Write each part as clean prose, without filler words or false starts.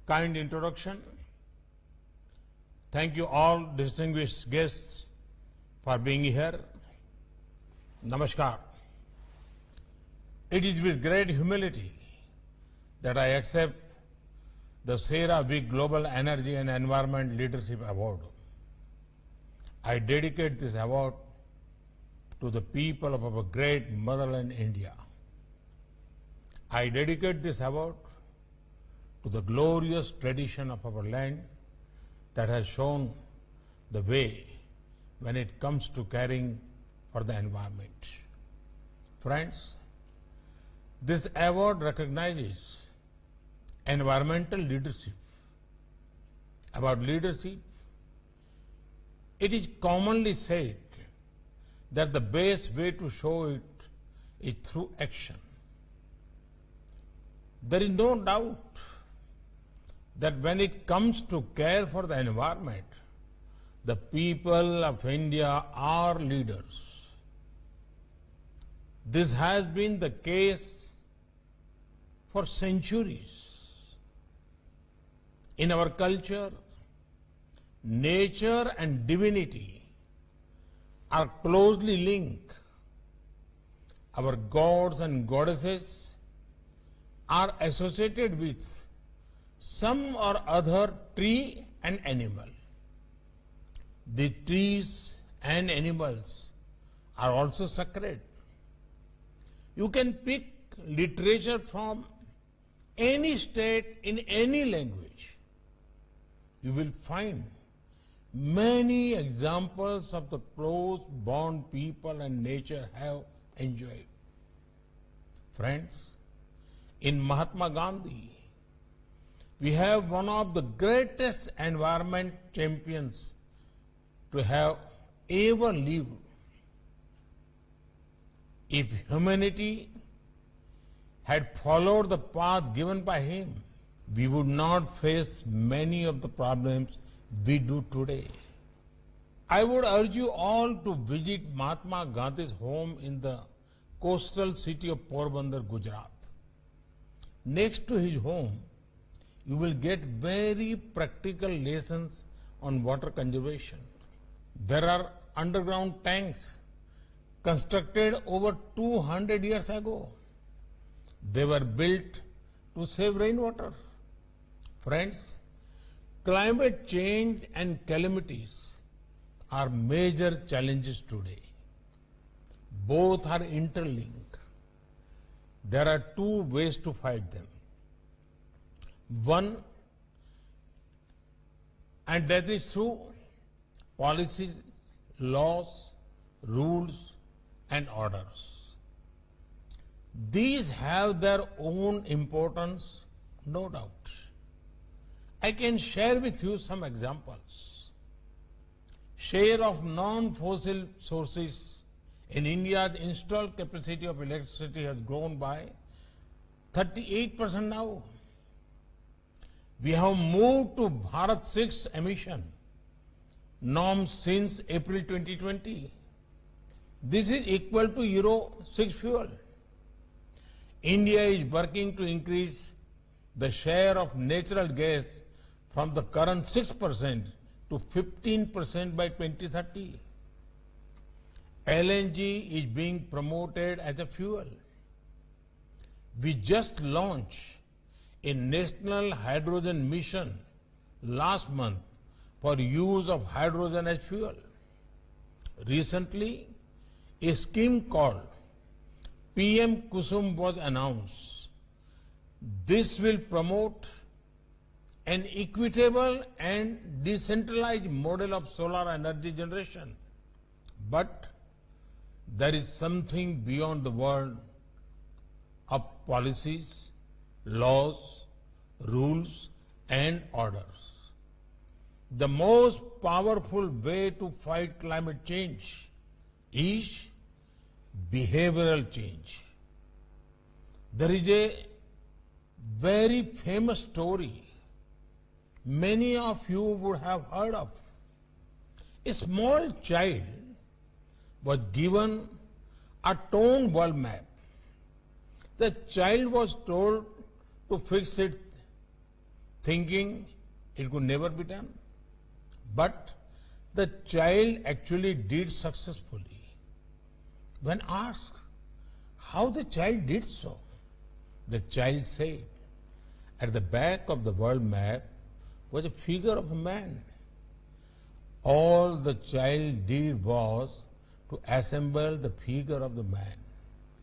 kind introduction. Thank you all distinguished guests for being here. Namaskar. It is with great humility that I accept the CERAWeek Global Energy and Environment Leadership Award. I dedicate this award to the people of our great motherland India. I dedicate this award to the glorious tradition of our land that has shown the way when it comes to caring for the environment. Friends, this award recognizes environmental leadership. About leadership, it is commonly said that the best way to show it is through action. There is no doubt that when it comes to care for the environment, the people of India are leaders. This has been the case for centuries. In our culture, nature and divinity are closely linked. Our gods and goddesses are associated with some or other tree and animal. The trees and animals are also sacred. You can pick literature from any state in any language. You will find many examples of the close bond people and nature have enjoyed. Friends, in Mahatma Gandhi, we have one of the greatest environment champions to have ever lived. If humanity had followed the path given by him, we would not face many of the problems we do today. I would urge you all to visit Mahatma Gandhi's home in the coastal city of Porbandar, Gujarat. Next to his home, you will get very practical lessons on water conservation. There are underground tanks constructed over 200 years ago. They were built to save rainwater. Friends, climate change and calamities are major challenges today. Both are interlinked. There are two ways to fight them. One, and that is through policies, laws, rules, and orders. These have their own importance, no doubt. I can share with you some examples. Share of non-fossil sources in India's installed capacity of electricity has grown by 38% now. We have moved to Bharat 6 emission norms since April 2020. This is equal to Euro 6 fuel. India is working to increase the share of natural gas from the current 6% to 15% by 2030. LNG is being promoted as a fuel. We just launched a national hydrogen mission last month for use of hydrogen as fuel. Recently, a scheme called PM Kusum was announced. This will promote an equitable and decentralized model of solar energy generation. But there is something beyond the world of policies, laws, rules, and orders. The most powerful way to fight climate change is behavioral change. There is a very famous story many of you would have heard of. A small child was given a torn world map. The child was told to fix it thinking it could never be done. But the child actually did successfully. When asked how the child did so, the child said, at the back of the world map was a figure of a man. All the child did was to assemble the figure of the man.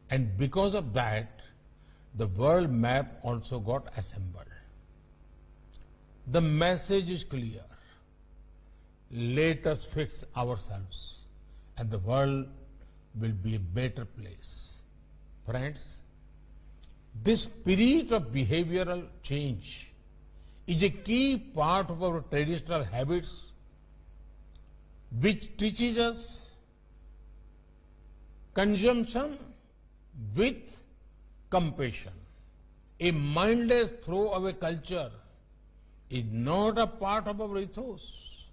And because of that, the world map also got assembled. The message is clear. Let us fix ourselves and the world will be a better place. Friends, this spirit of behavioral change is a key part of our traditional habits which teaches us consumption with compassion. A mindless throwaway culture is not a part of our ethos.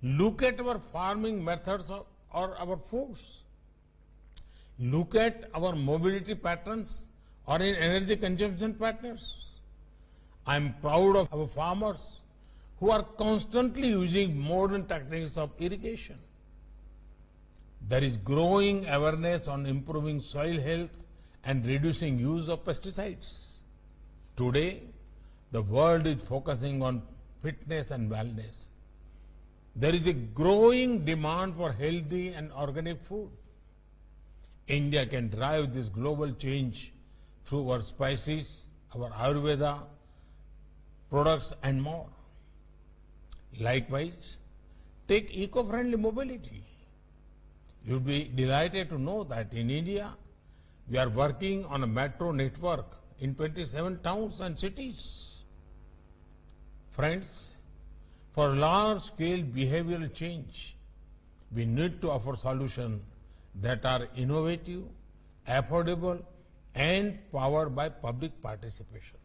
Look at our farming methods or our foods. Look at our mobility patterns or in energy consumption patterns. I am proud of our farmers who are constantly using modern techniques of irrigation. There is growing awareness on improving soil health and reducing use of pesticides. Today, the world is focusing on fitness and wellness. There is a growing demand for healthy and organic food. India can drive this global change through our spices, our Ayurveda products and more. Likewise, take eco-friendly mobility. You'll be delighted to know that in India, we are working on a metro network in 27 towns and cities. Friends, for large-scale behavioral change, we need to offer solutions that are innovative, affordable, and powered by public participation.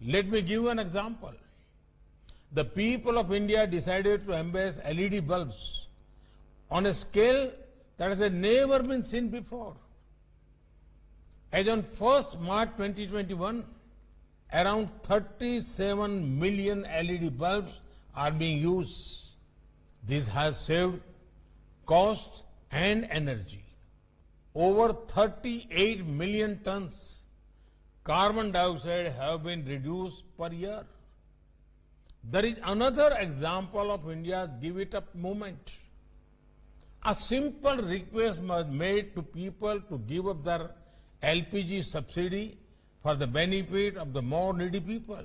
Let me give you an example. The people of India decided to embrace LED bulbs on a scale that has never been seen before. As on 1st March 2021, around 37 million LED bulbs are being used. This has saved cost and energy. Over 38 million tons carbon dioxide have been reduced per year. There is another example of India's Give It Up movement. A simple request was made to people to give up their LPG subsidy for the benefit of the more needy people.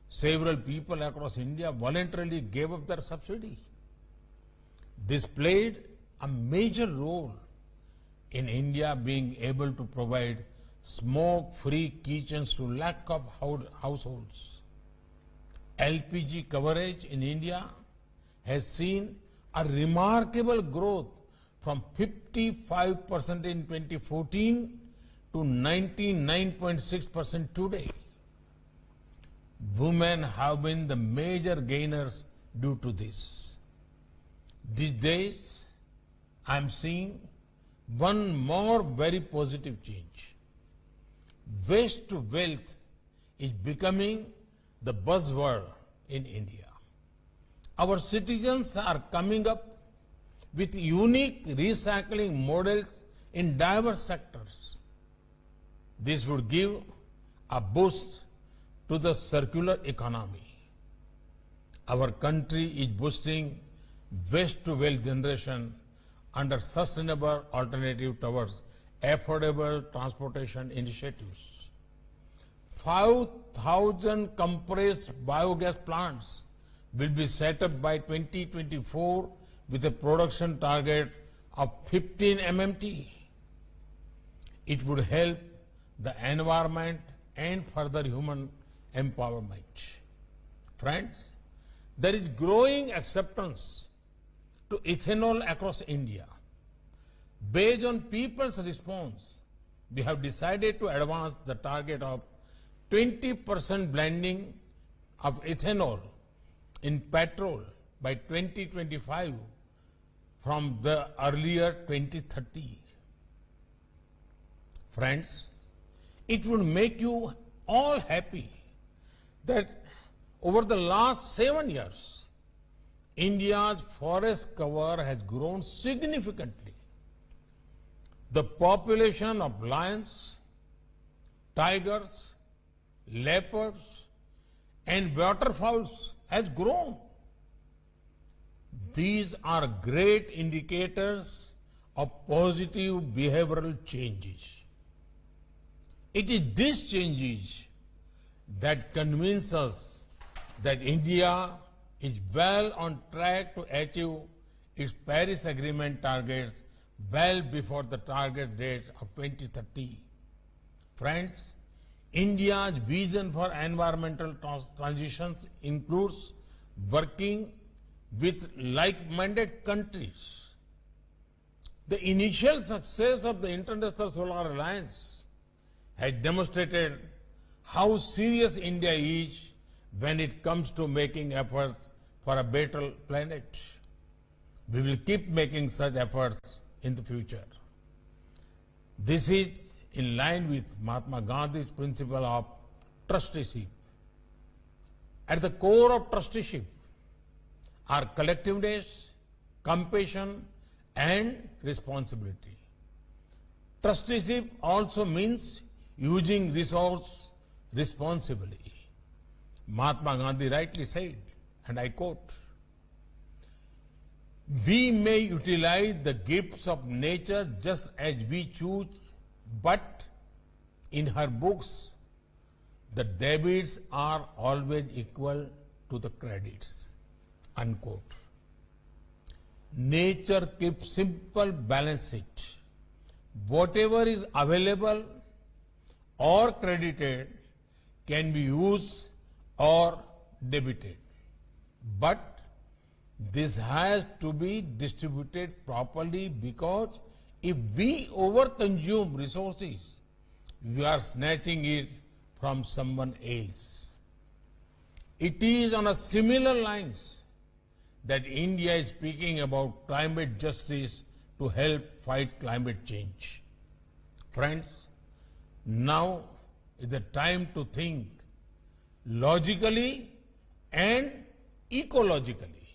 Several people across India voluntarily gave up their subsidy. This played a major role in India being able to provide smoke-free kitchens to lakh of households. LPG coverage in India has seen a remarkable growth from 55% in 2014 to 99.6% today. Women have been the major gainers due to this. These days, I am seeing one more very positive change. Waste to wealth is becoming the buzzword in India. Our citizens are coming up with unique recycling models in diverse sectors. This would give a boost to the circular economy. Our country is boosting waste to wealth generation under sustainable alternative towards affordable transportation initiatives. 5,000 compressed biogas plants will be set up by 2024 with a production target of 15 MMT. It would help the environment and further human empowerment. Friends, there is growing acceptance to ethanol across India. Based on people's response, we have decided to advance the target of 20% blending of ethanol in petrol by 2025 from the earlier 2030. Friends, it would make you all happy that over the last 7 years, India's forest cover has grown significantly. The population of lions, tigers, leopards, and waterfowls has grown. These are great indicators of positive behavioral changes. It is these changes that convince us that India is well on track to achieve its Paris Agreement targets well before the target date of 2030. Friends, India's vision for environmental transitions includes working with like-minded countries. The initial success of the International Solar Alliance has demonstrated how serious India is when it comes to making efforts for a better planet. We will keep making such efforts in the future. This is in line with Mahatma Gandhi's principle of trusteeship. At the core of trusteeship are collectiveness, compassion, and responsibility. Trusteeship also means using resources responsibly. Mahatma Gandhi rightly said, and I quote, "We may utilize the gifts of nature just as we choose, but in her books, the debits are always equal to the credits." Unquote. Nature keeps simple balance sheet. Whatever is available or credited can be used or debited. But this has to be distributed properly, because if we overconsume resources, we are snatching it from someone else. It is on a similar lines that India is speaking about climate justice to help fight climate change. Friends, now is the time to think logically and ecologically.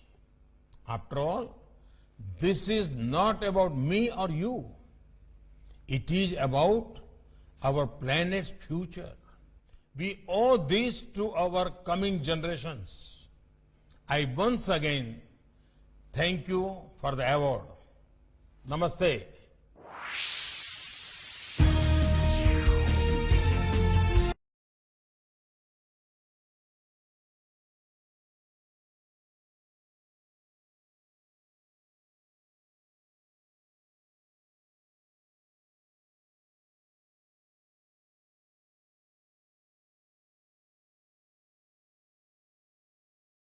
After all, this is not about me or you. It is about our planet's future. We owe this to our coming generations. I once again thank you for the award. Namaste.